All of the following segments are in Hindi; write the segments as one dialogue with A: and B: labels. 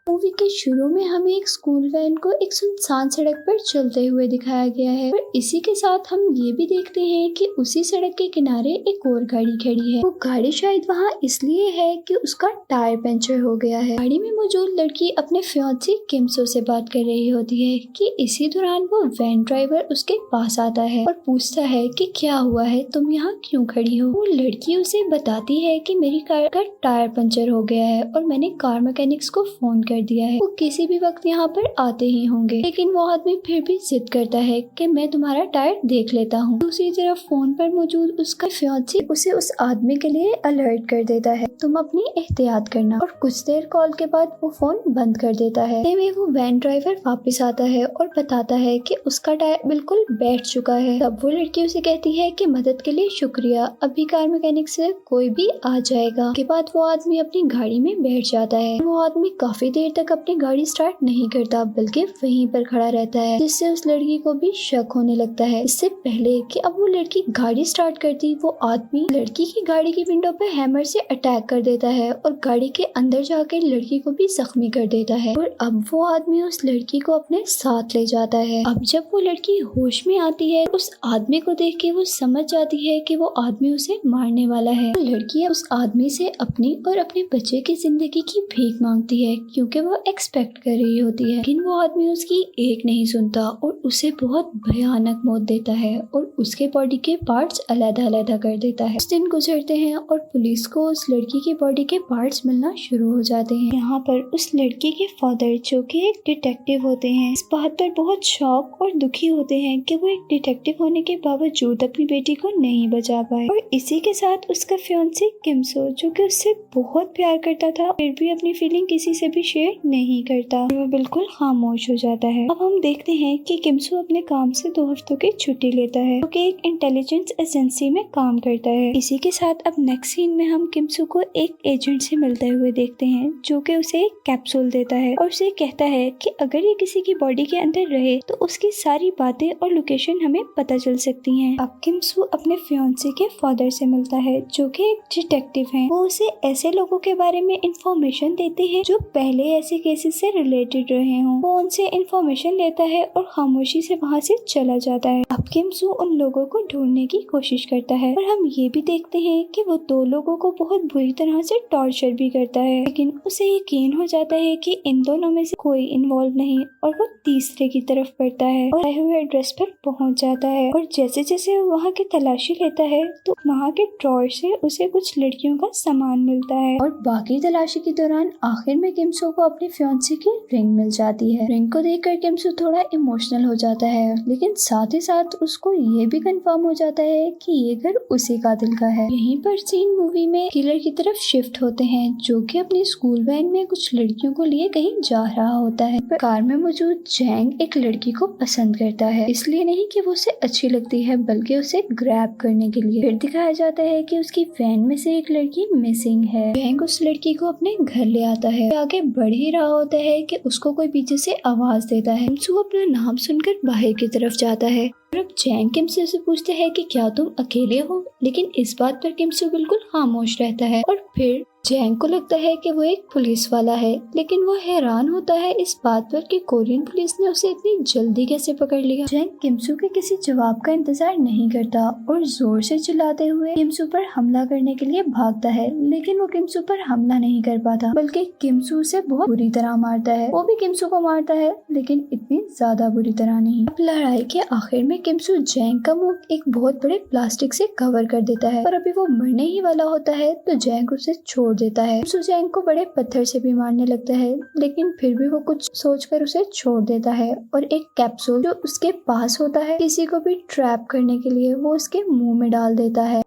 A: मूवी के शुरू में हमें एक स्कूल वैन को एक सुनसान सड़क पर चलते हुए दिखाया गया है और इसी के साथ हम ये भी देखते हैं कि उसी सड़क के किनारे एक और गाड़ी खड़ी है। वो गाड़ी शायद वहाँ इसलिए है कि उसका टायर पंचर हो गया है। गाड़ी में मौजूद लड़की अपने फियांसे किमसो से बात कर रही होती है कि इसी दौरान वो वैन ड्राइवर उसके पास आता है और पूछता है कि क्या हुआ है, तुम यहाँ क्यों खड़ी हो। वो लड़की उसे बताती है कि मेरी कार का टायर पंचर हो गया है और मैंने कार मैकेनिक्स को फोन कर दिया है, वो किसी भी वक्त यहाँ पर आते ही होंगे। लेकिन वो आदमी फिर भी जिद करता है कि मैं तुम्हारा टायर देख लेता हूँ। दूसरी तरफ फोन पर मौजूद उसका फियांसे उसे उस आदमी के लिए अलर्ट कर देता है, तुम अपनी एहतियात करना। और कुछ देर कॉल के बाद वो फोन बंद कर देता है। में वो वैन ड्राइवर वापस आता है और बताता है कि उसका टायर बिल्कुल बैठ चुका है। तब वो लड़की उसे कहती है कि मदद के लिए शुक्रिया, अभी कार मैकेनिक से कोई भी आ जाएगा। के बाद वो आदमी अपनी गाड़ी में बैठ जाता है। वो आदमी काफी देर तक अपनी गाड़ी स्टार्ट नहीं करता बल्कि वहीं पर खड़ा रहता है, जिससे उस लड़की को भी शक होने लगता है। इससे पहले कि अब वो लड़की गाड़ी स्टार्ट करती, वो आदमी लड़की की गाड़ी की विंडो पे हैमर से अटैक कर देता है और गाड़ी के अंदर जाकर लड़की को भी जख्मी कर देता है। और अब वो आदमी उस लड़की को अपने साथ ले जाता है। अब जब वो लड़की होश में आती है, उस आदमी को देख के वो समझ जाती है कि वो आदमी उसे मारने वाला है। लड़की उस आदमी से अपनी और अपने बच्चे की जिंदगी की भीख मांगती है क्योंकि वो एक्सपेक्ट कर रही होती है, लेकिन वो आदमी उसकी एक नहीं सुनता और उसे बहुत भयानक मौत देता है और उसके बॉडी के पार्ट्स अलग-अलग कर देता है। कुछ दिन गुजरते हैं और पुलिस को उस लड़की की बॉडी के पार्ट्स मिलना शुरू हो जाते हैं। यहाँ पर उस लड़की के फादर, जो कि एक डिटेक्टिव होते हैं, इस बात पर बहुत शॉक और दुखी होते हैं कि वो एक डिटेक्टिव होने के बावजूद अपनी बेटी को नहीं बचा पाए। और इसी के साथ उसका फियांसे किमसो, जो कि उससे बहुत प्यार करता था, फिर भी अपनी फीलिंग किसी से भी शेयर नहीं करता, वो बिल्कुल खामोश हो जाता है। अब हम देखते हैं कि किमसो अपने काम से 2 हफ्तों की छुट्टी लेता है, जो कि एक इंटेलिजेंस एजेंसी में काम करता है। इसी के साथ अब नेक्स्ट सीन में हम किमसो को एक एजेंट से मिलते हुए देखते हैं, जो कि उसे एक कैप्सूल देता है और उसे कहता है कि अगर ये किसी की बॉडी के अंदर रहे तो उसकी सारी बातें और लोकेशन हमें पता चल सकती हैं। अब किमसो अपने फियांसे के फादर से मिलता है, जो कि एक डिटेक्टिव हैं। वो उसे ऐसे लोगों के बारे में इंफॉर्मेशन देते हैं जो पहले ऐसे केसेस से रिलेटेड रहे हों। वो उनसे इंफॉर्मेशन लेता है और खामोशी से वहाँ से चला जाता है। अब किमसो उन लोगों को ढूंढने की कोशिश करता है और हम ये भी देखते हैं कि वो 2 लोगों को बहुत बुरी तरह से टॉर्चर भी करता है, लेकिन उसे यकीन हो जाता है कि इन दोनों में से कोई इन्वॉल्व नहीं और वो तीसरे की तरफ बढ़ता है और आए हुए एड्रेस पर पहुंच जाता है। और जैसे जैसे वो वहाँ की तलाशी लेता है तो वहाँ के ड्रॉअर से उसे कुछ लड़कियों का सामान मिलता है और बाकी तलाशी के दौरान आखिर में किमसो को अपने फियांसे की रिंग मिल जाती है। रिंग को देखकर किमसो थोड़ा इमोशनल हो जाता है, लेकिन साथ ही साथ उसको ये भी कंफर्म हो जाता है कि ये घर उसी कातिल का है। यहीं पर सीन मूवी में किलर की तरफ शिफ्ट होते हैं, जो कि अपनी स्कूल वैन में कुछ लड़कियों को लिए कहीं जा रहा होता है। पर कार में मौजूद जैंग एक लड़की को पसंद करता है, इसलिए नहीं कि वो उसे अच्छी लगती है बल्कि उसे ग्रैब करने के लिए। फिर दिखाया जाता है कि उसकी वैन में से एक लड़की मिसिंग है। जैंग उस लड़की को अपने घर ले आता है। आगे बढ़ ही रहा होता है कि उसको कोई पीछे से आवाज देता है। किमसो अपना नाम सुनकर बाहर की तरफ जाता है और अब जैंग किमसो से पूछता है कि क्या तुम अकेले हो, लेकिन इस बात पर किमसो बिल्कुल खामोश रहता है। और फिर जैंग को लगता है कि वो एक पुलिस वाला है, लेकिन वो हैरान होता है इस बात पर कि कोरियन पुलिस ने उसे इतनी जल्दी कैसे पकड़ लिया। जैंग किमसो के किसी जवाब का इंतजार नहीं करता और जोर से चिल्लाते हुए किमसो पर हमला करने के लिए भागता है, लेकिन वो किमसो पर हमला नहीं कर पाता बल्कि किमसो से बहुत बुरी तरह मारता है। वो भी किमसो को मारता है, लेकिन इतनी ज्यादा बुरी तरह नहीं। अब लड़ाई के आखिर में किमसो जैंग का मुंह एक बहुत बड़े प्लास्टिक से कवर कर देता है और अभी वो मरने ही वाला होता है तो जैंग उसे छोड़ देता है। किमसो जैंग को बड़े पत्थर से भी मारने लगता है, लेकिन फिर भी वो कुछ सोचकर उसे छोड़ देता है और एक कैप्सूल जो उसके पास होता है किसी को भी ट्रैप करने के लिए वो उसके मुंह में डाल देता है।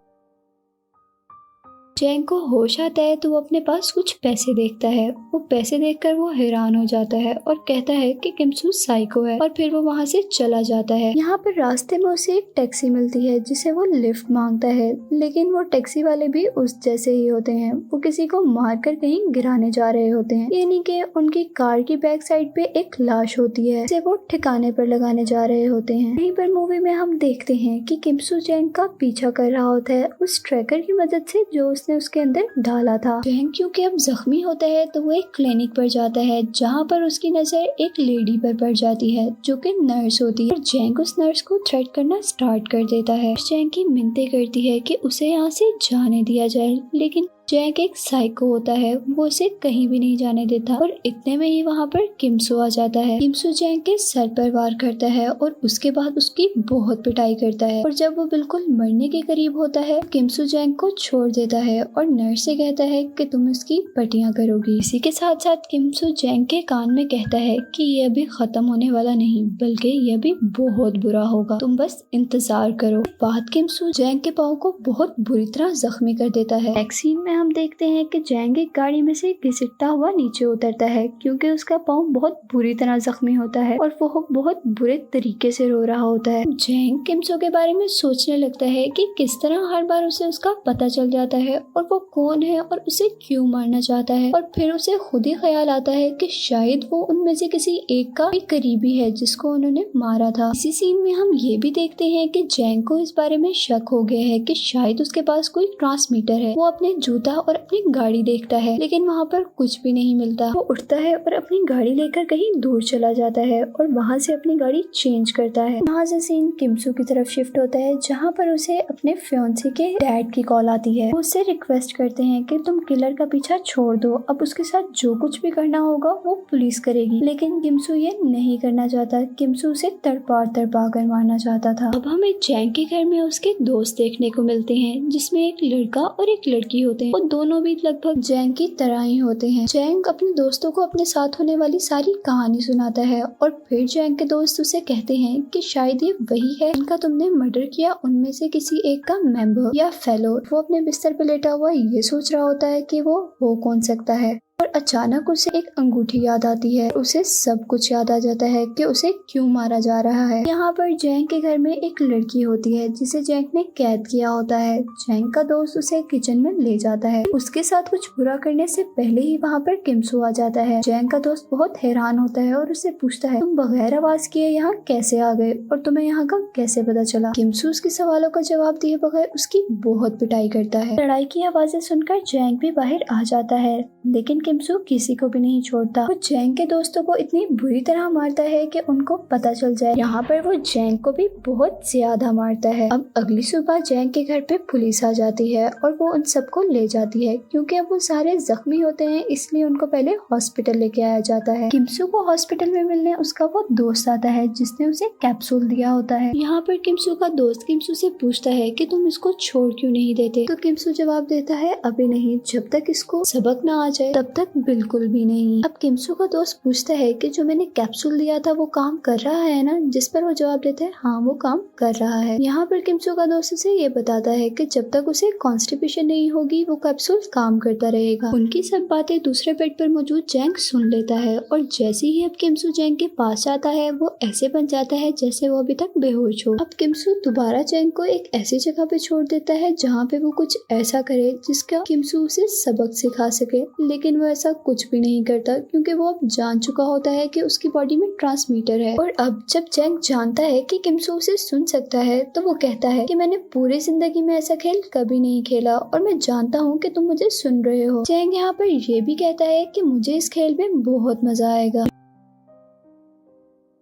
A: जैंग को होश आता है तो वो अपने पास कुछ पैसे देखता है। वो पैसे देखकर वो हैरान हो जाता है और कहता है कि किमसो साइको है और फिर वो वहाँ से चला जाता है। यहाँ पर रास्ते में उसे एक टैक्सी मिलती है जिसे वो लिफ्ट मांगता है, लेकिन वो टैक्सी वाले भी उस जैसे ही होते हैं। वो किसी को मारकर कहीं गिराने जा रहे होते हैं, यानी कि उनकी कार की बैक साइड पे एक लाश होती है जिसे वो ठिकाने पर लगाने जा रहे होते हैं। यहीं पर मूवी में हम देखते हैं कि किमसो जैंग का पीछा कर रहा होता है उस ट्रैकर की मदद से जो वायरस ने उसके अंदर डाला था। जैंग क्योंकि अब जख्मी होता है तो वो एक क्लिनिक पर जाता है, जहाँ पर उसकी नजर एक लेडी पर पड़ जाती है जो कि नर्स होती है। जैंग उस नर्स को थ्रेट करना स्टार्ट कर देता है। जैंग की मिन्नतें करती है कि उसे यहाँ से जाने दिया जाए, लेकिन जैंग एक साइको होता है, वो उसे कहीं भी नहीं जाने देता। और इतने में ही वहाँ पर किमसू आ जाता है। किमसू जैंग के सर पर वार करता है और उसके बाद उसकी बहुत पिटाई करता है। और जब वो बिल्कुल मरने के करीब होता है, किमसू जैंग को छोड़ देता है और नर्स से कहता है कि तुम उसकी पट्टियां करोगी। इसी के साथ साथ किमसू जैंग के कान में कहता है कि ये अभी खत्म होने वाला नहीं, बल्कि ये भी बहुत बुरा होगा, तुम बस इंतजार करो। बाद किमसू जैंग के पाँव को बहुत बुरी तरह जख्मी कर देता है। वैक्सीन में हम देखते हैं कि जैंग एक गाड़ी में से घिसटता हुआ नीचे उतरता है, क्योंकि उसका पाँव बहुत बुरी तरह जख्मी होता है और वो बहुत बुरे तरीके से रो रहा होता है। जैंग किमसू के बारे में सोचने लगता है कि किस तरह हर बार उसे उसका पता चल जाता है और वो कौन है और उसे क्यों मारना चाहता है। और फिर उसे खुद ही ख्याल आता है कि शायद वो उनमें से किसी एक का करीबी है जिसको उन्होंने मारा था। इसी सीन में हम ये भी देखते हैं कि जैंग को इस बारे में शक हो गया है कि शायद उसके पास कोई ट्रांसमीटर है। वो अपने जूता और अपनी गाड़ी देखता है, लेकिन वहाँ पर कुछ भी नहीं मिलता। वो उठता है और अपनी गाड़ी लेकर कहीं दूर चला जाता है और वहाँ से अपनी गाड़ी चेंज करता है। यहाँ से सीन किमसू की तरफ शिफ्ट होता है, जहाँ पर उसे अपने फियांसे के डैड की कॉल आती है। वो उससे रिक्वेस्ट करते हैं कि तुम किलर का पीछा छोड़ दो, अब उसके साथ जो कुछ भी करना होगा वो पुलिस करेगी। लेकिन किमसू ये नहीं करना चाहता। किमसू उसे तड़पा कर मारना चाहता था। अब हमें जैंग के घर में उसके दोस्त देखने को मिलते हैं, जिसमें एक लड़का और एक लड़की होते हैं। वो दोनों भी लगभग जैंग की तरह ही होते हैं। जैंग अपने दोस्तों को अपने साथ होने वाली सारी कहानी सुनाता है और फिर जैंग के दोस्त उसे कहते हैं कि शायद ये वही है जिनका तुमने मर्डर किया, उनमें से किसी एक का मेंबर या फेलो। वो अपने बिस्तर पे लेटा हुआ ये सोच रहा होता है कि वो हो कौन सकता है, और अचानक उसे एक अंगूठी याद आती है। उसे सब कुछ याद आ जाता है कि उसे क्यों मारा जा रहा है। यहाँ पर जैंग के घर में एक लड़की होती है जिसे जैंग ने कैद किया होता है। जैंग का दोस्त उसे किचन में ले जाता है। उसके साथ कुछ बुरा करने से पहले ही वहाँ पर किमसू आ जाता है। जैंग का दोस्त बहुत हैरान होता है और उससे पूछता है, तुम बगैर आवाज किए यहाँ कैसे आ गए और तुम्हें यहाँ का कैसे पता चला। किमसू उसके सवालों का जवाब दिए बगैर उसकी बहुत पिटाई करता है। लड़ाई की आवाजें सुनकर जैंग भी बाहर आ जाता है, लेकिन किमसू किसी को भी नहीं छोड़ता। वो जैंग के दोस्तों को इतनी बुरी तरह मारता है कि उनको पता चल जाए। यहाँ पर वो जैंग को भी बहुत ज्यादा मारता है। अब अगली सुबह जैंग के घर पे पुलिस आ जाती है और वो उन सबको ले जाती है, क्योंकि अब वो सारे जख्मी होते हैं, इसलिए उनको पहले हॉस्पिटल लेके आया जाता है। किमसू को हॉस्पिटल में मिलने उसका वो दोस्त आता है जिसने उसे कैप्सूल दिया होता है। यहाँ पर किमसू का दोस्त किमसू से पूछता है कि तुम इसको छोड़ क्यों नहीं देते, तो किमसू जवाब देता है, अभी नहीं, जब तक इसको सबक ना आ जाए तब तक बिल्कुल भी नहीं। अब किमसू का दोस्त पूछता है कि जो मैंने कैप्सूल दिया था वो काम कर रहा है ना, जिस पर वो जवाब देता है, हाँ वो काम कर रहा है। यहाँ पर किमसू का दोस्त उसे ये बताता है कि जब तक उसे कॉन्स्टिपेशन नहीं होगी वो कैप्सूल काम करता रहेगा। उनकी सब बातें दूसरे बेड पर मौजूद जैंग सुन लेता है और जैसे ही अब किमसू जैंग के पास जाता है वो ऐसे बन जाता है जैसे वो अभी तक बेहोश हो। अब किमसू दोबारा जैंग को एक ऐसी जगह पे छोड़ देता है जहाँ पे वो कुछ ऐसा करे जिसका किमसू उसे सबक सिखा सके, लेकिन वो ऐसा कुछ भी नहीं करता क्योंकि वो अब जान चुका होता है कि उसकी बॉडी में ट्रांसमीटर है। और अब जब जैंग जानता है कि किमसू उसे सुन सकता है तो वो कहता है कि मैंने पूरी जिंदगी में ऐसा खेल कभी नहीं खेला और मैं जानता हूँ कि तुम मुझे सुन रहे हो। जैंग यहाँ पर ये भी कहता है कि मुझे इस खेल में बहुत मजा आएगा।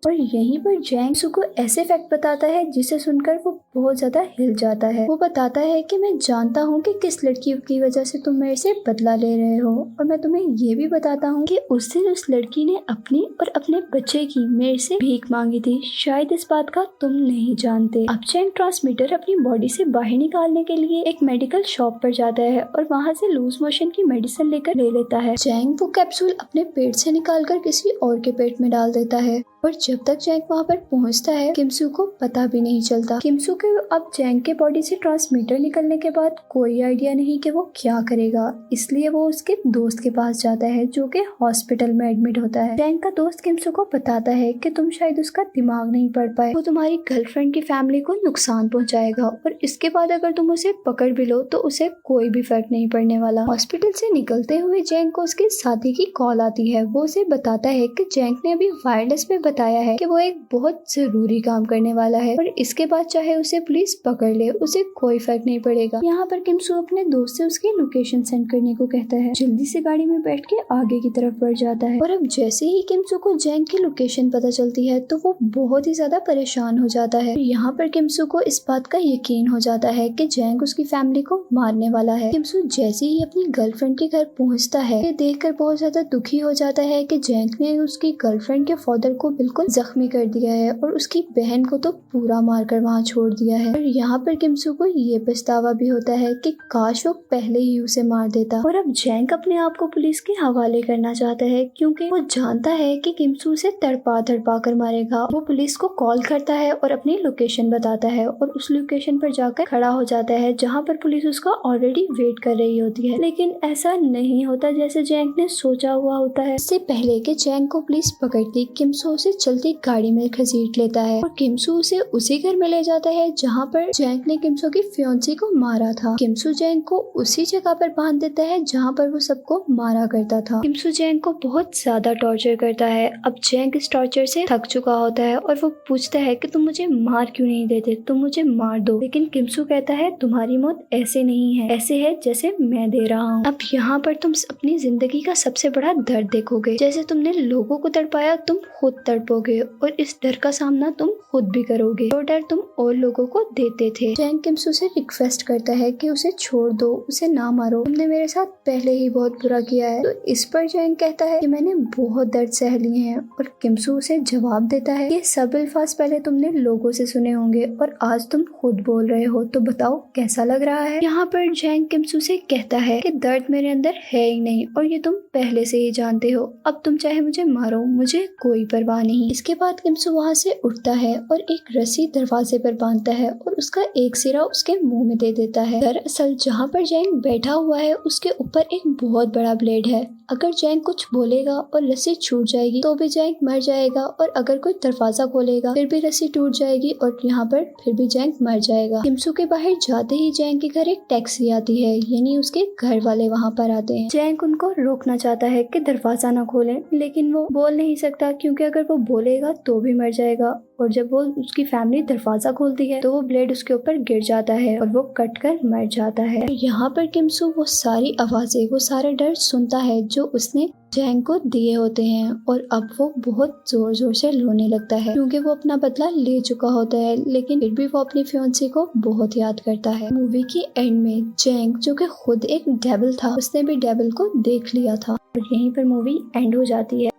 A: और यहीं पर जैंग सू को ऐसे फैक्ट बताता है जिसे सुनकर वो बहुत ज्यादा हिल जाता है। वो बताता है कि मैं जानता हूँ कि किस लड़की की वजह से तुम मेरे से बदला ले रहे हो, और मैं तुम्हें ये भी बताता हूँ कि उस दिन उस लड़की ने अपनी और अपने बच्चे की मेरे से भीख मांगी थी। शायद इस बात का तुम नहीं जानते। अब जैंग ट्रांसमीटर अपनी बॉडी से बाहर निकालने के लिए एक मेडिकल शॉप पर जाता है और वहाँ से लूज मोशन की मेडिसिन लेकर ले लेता है। जैंग वो कैप्सूल अपने पेट से निकालकर किसी और के पेट में डाल देता है और जब तक जैंग वहाँ पर पहुँचता है किमसू को पता भी नहीं चलता। किमसू के अब जैंग के बॉडी से ट्रांसमीटर निकलने के बाद कोई आइडिया नहीं कि वो क्या करेगा, इसलिए वो उसके दोस्त के पास जाता है जो कि हॉस्पिटल में एडमिट होता है। जैंग का दोस्त किमसू को बताता है कि तुम शायद उसका दिमाग नहीं पढ़ पाए, वो तुम्हारी गर्लफ्रेंड की फैमिली को नुकसान पहुँचाएगा और इसके बाद अगर तुम उसे पकड़ भी लो तो उसे कोई भी फर्क नहीं पड़ने वाला। हॉस्पिटल से निकलते हुए जैंग को उसके साथी की कॉल आती है। वो उसे बताता है कि जैंग ने अभी वायरलेस में बताया है कि वो एक बहुत जरूरी काम करने वाला है और इसके बाद चाहे उसे पुलिस पकड़ ले उसे कोई फर्क नहीं पड़ेगा। यहाँ पर किम सू अपने दोस्त से उसकी लोकेशन सेंड करने को कहता है, जल्दी से गाड़ी में बैठ के आगे की तरफ बढ़ जाता है। और अब जैसे ही किम सू को जैंग की लोकेशन पता चलती है तो वो बहुत ही ज्यादा परेशान हो जाता है। यहाँ पर किम सू को इस बात का यकीन हो जाता है कि जैंग उसकी फैमिली को मारने वाला है। किम सू जैसे ही अपनी गर्लफ्रेंड के घर पहुँचता है ये देखकर बहुत ज्यादा दुखी हो जाता है कि जैंग ने उसकी गर्लफ्रेंड के फादर को बिल्कुल जख्मी कर दिया है और उसकी बहन को तो पूरा मारकर वहाँ छोड़ दिया है। और यहाँ पर किम सू को ये पछतावा भी होता है कि काश वो पहले ही उसे मार देता। और अब जैंग अपने आप को पुलिस के हवाले करना चाहता है क्योंकि वो जानता है कि किम सू उसे तड़पा तड़पा कर मारेगा। वो पुलिस को कॉल करता है और अपनी लोकेशन बताता है और उस लोकेशन पर जाकर खड़ा हो जाता है जहाँ पर पुलिस उसका ऑलरेडी वेट कर रही होती है। लेकिन ऐसा नहीं होता जैसे जैंग ने सोचा हुआ होता है। इससे पहले कि जैंग को पुलिस पकड़ती किम सू उसे चलती गाड़ी में घसीट लेता है और किम सू उसे उसी घर में ले जाता है जहाँ पर जैंग ने किम सू की फियांसी को मारा था। किम सू जैंग को उसी जगह पर बांध देता है जहाँ पर वो सबको मारा करता था। किम सू जैंग को बहुत ज्यादा टॉर्चर करता है। अब जैंग इस टॉर्चर से थक चुका होता है और वो पूछता है कि तुम मुझे मार क्यों नहीं देते, तुम मुझे मार दो। लेकिन किम सू कहता है तुम्हारी मौत ऐसे नहीं है, ऐसे है जैसे मैं दे रहा हूँ। अब यहाँ पर तुम अपनी जिंदगी का सबसे बड़ा दर्द देखोगे। जैसे तुमने लोगों को तड़पाया तुम खुद तड़पोगे और इस डर का सामना तुम खुद भी करोगे जो डर तुम और लोगों को देते थे। जैंग किम सू से रिक्वेस्ट करता है कि उसे छोड़ दो, उसे ना मारो, तुमने मेरे साथ पहले ही बहुत बुरा किया है। तो इस पर जैंग कहता है कि मैंने बहुत दर्द सह लिए हैं और किम सू उसे जवाब देता है ये सब अल्फाज पहले तुमने लोगों से सुने होंगे और आज तुम खुद बोल रहे हो, तो बताओ कैसा लग रहा है। यहाँ पर जैंग किम सू से कहता है कि दर्द मेरे अंदर है ही नहीं और ये तुम पहले से ही जानते हो, अब तुम चाहे मुझे मारो, मुझे कोई परवाह नहीं। इसके बाद किम सू वहाँ से उठता है और एक रस्सी दरवाजे पर बांधता है और उसका एक सिरा उसके मुंह में दे देता है। दरअसल जहाँ पर जैंग बैठा हुआ है उसके ऊपर एक बहुत बड़ा ब्लेड है। अगर जैंग कुछ बोलेगा और रस्सी छूट जाएगी तो भी जैंग मर जाएगा और अगर कोई दरवाजा खोलेगा फिर भी रस्सी टूट जाएगी और यहाँ पर फिर भी जैंग मर जाएगा। किम सू के बाहर जाते ही जैंग के घर एक टैक्सी आती है, यानी उसके घर वाले वहाँ पर आते हैं। जैंग उनको रोकना चाहता है कि दरवाजा ना खोलें, लेकिन वो बोल नहीं सकता क्योंकि अगर वो बोलेगा तो भी मर जाएगा और जब वो उसकी फैमिली दरवाजा खोलती है तो वो ब्लेड उसके ऊपर गिर जाता है और वो कट कर मर जाता है। यहाँ पर किम सू वो सारी आवाजें, वो सारे डर सुनता है जो उसने जैंग को दिए होते हैं और अब वो बहुत जोर जोर से रोने लगता है क्योंकि वो अपना बदला ले चुका होता है, लेकिन फिर भी वो अपनी फियांसी को बहुत याद करता है। मूवी की एंड में जैंग जो कि खुद एक डेविल था उसने भी डेविल को देख लिया था और यहीं पर मूवी एंड हो जाती है।